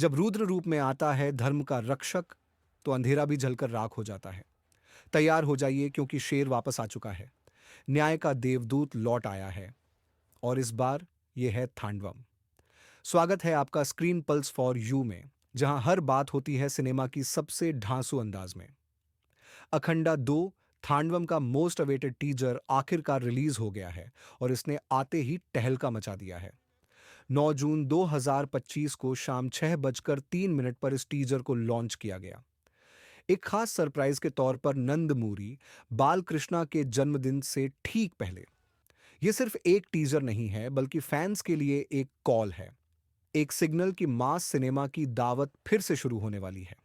जब रुद्र रूप में आता है धर्म का रक्षक, तो अंधेरा भी जलकर राख हो जाता है। तैयार हो जाइए क्योंकि शेर वापस आ चुका है। न्याय का देवदूत लौट आया है। और इस बार यह है थांडवम। स्वागत है आपका स्क्रीन पल्स फॉर यू में, जहां हर बात होती है सिनेमा की सबसे ढांसू अंदाज में। अखंडा 2 थांडवम का मोस्ट अवेटेड टीजर आखिरकार रिलीज हो गया है और इसने आते ही तहलका मचा दिया है। 9 जून 2025 को शाम 6:03 पर इस टीजर को लॉन्च किया गया। एक खास सरप्राइज के तौर पर नंदमूरी बालकृष्णा के जन्मदिन से ठीक पहले। यह सिर्फ एक टीजर नहीं है, बल्कि फैंस के लिए एक कॉल है, एक सिग्नल कि मास सिनेमा की दावत फिर से शुरू होने वाली है।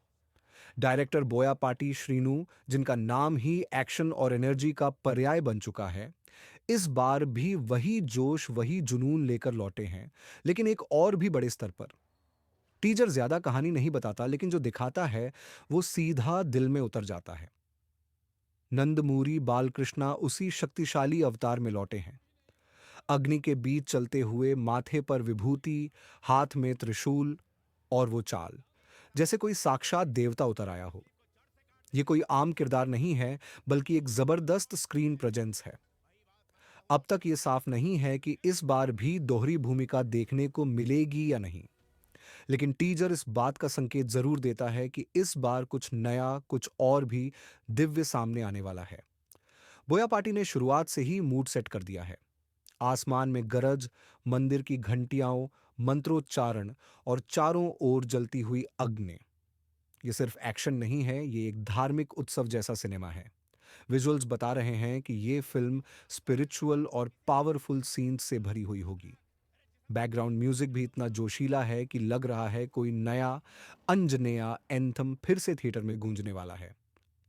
डायरेक्टर बोयापाटी श्रीनु, जिनका नाम ही एक्शन और एनर्जी का पर्याय बन चुका है, इस बार भी वही जोश वही जुनून लेकर लौटे हैं, लेकिन एक और भी बड़े स्तर पर। टीजर ज्यादा कहानी नहीं बताता, लेकिन जो दिखाता है वो सीधा दिल में उतर जाता है। नंदमूरी बालकृष्णा उसी शक्तिशाली अवतार में लौटे हैं। अग्नि के बीच चलते हुए, माथे पर विभूति, हाथ में त्रिशूल, और वो चाल जैसे कोई साक्षात देवता उतर आया हो। ये कोई आम किरदार नहीं है, बल्कि एक जबरदस्त स्क्रीन प्रेजेंस है। अब तक ये साफ नहीं है कि इस बार भी दोहरी भूमिका देखने को मिलेगी या नहीं, लेकिन टीजर इस बात का संकेत जरूर देता है कि इस बार कुछ नया, कुछ और भी दिव्य सामने आने वाला है। बोयापाटी ने शुरुआत से ही मूड सेट कर दिया है। आसमान में गरज, मंदिर की घंटियां, मंत्रोच्चारण और चारों ओर जलती हुई अग्नि। ये सिर्फ एक्शन नहीं है, ये एक धार्मिक उत्सव जैसा सिनेमा है। विजुअल्स बता रहे हैं कि ये फिल्म स्पिरिचुअल और पावरफुल सीन्स से भरी हुई होगी। बैकग्राउंड म्यूजिक भी इतना जोशीला है कि लग रहा है कोई नया अंजनेया एंथम फिर से थिएटर में गूंजने वाला है।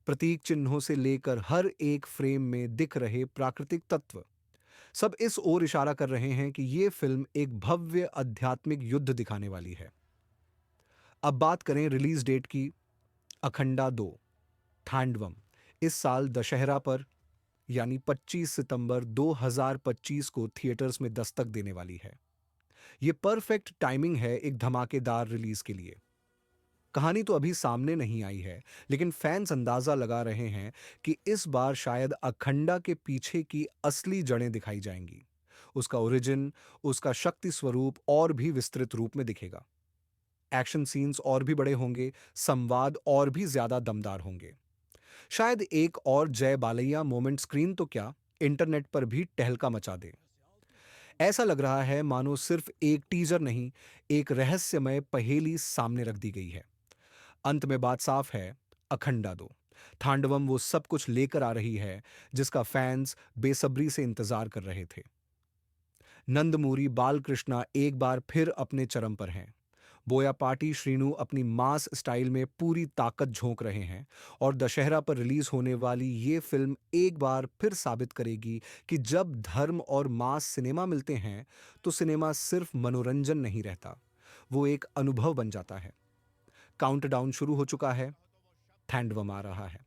प्रतीक चिन्हों से लेकर हर एक फ्रेम में दिख रहे प्राकृतिक तत्व, सब इस ओर इशारा कर रहे हैं कि ये फिल्म एक भव्य आध्यात्मिक युद्ध दिखाने वाली है। अब बात करें रिलीज डेट की। अखंडा 2 थांडवम इस साल दशहरा पर, यानी 25 सितंबर 2025 को थिएटर्स में दस्तक देने वाली है। यह परफेक्ट टाइमिंग है एक धमाकेदार रिलीज के लिए। कहानी तो अभी सामने नहीं आई है, लेकिन फैंस अंदाजा लगा रहे हैं कि इस बार शायद अखंडा के पीछे की असली जड़ें दिखाई जाएंगी। उसका ओरिजिन, उसका शक्ति स्वरूप और भी विस्तृत रूप में दिखेगा। एक्शन सीन्स और भी बड़े होंगे, संवाद और भी ज्यादा दमदार होंगे। शायद एक और जय बालैया मोमेंट स्क्रीन तो क्या, इंटरनेट पर भी टहलका मचा दे। ऐसा लग रहा है मानो सिर्फ एक टीजर नहीं, एक रहस्यमय पहेली सामने रख दी गई है। अंत में बात साफ है, अखंडा 2 थांडवम वो सब कुछ लेकर आ रही है जिसका फैंस बेसब्री से इंतजार कर रहे थे। नंदमूरी बालकृष्णा एक बार फिर अपने चरम पर हैं। बोयापाटी श्रीनु अपनी मास स्टाइल में पूरी ताकत झोंक रहे हैं। और दशहरा पर रिलीज होने वाली ये फिल्म एक बार फिर साबित करेगी कि जब धर्म और मास सिनेमा मिलते हैं, तो सिनेमा सिर्फ मनोरंजन नहीं रहता, वो एक अनुभव बन जाता है। काउंटडाउन शुरू हो चुका है, थांडवम आ रहा है।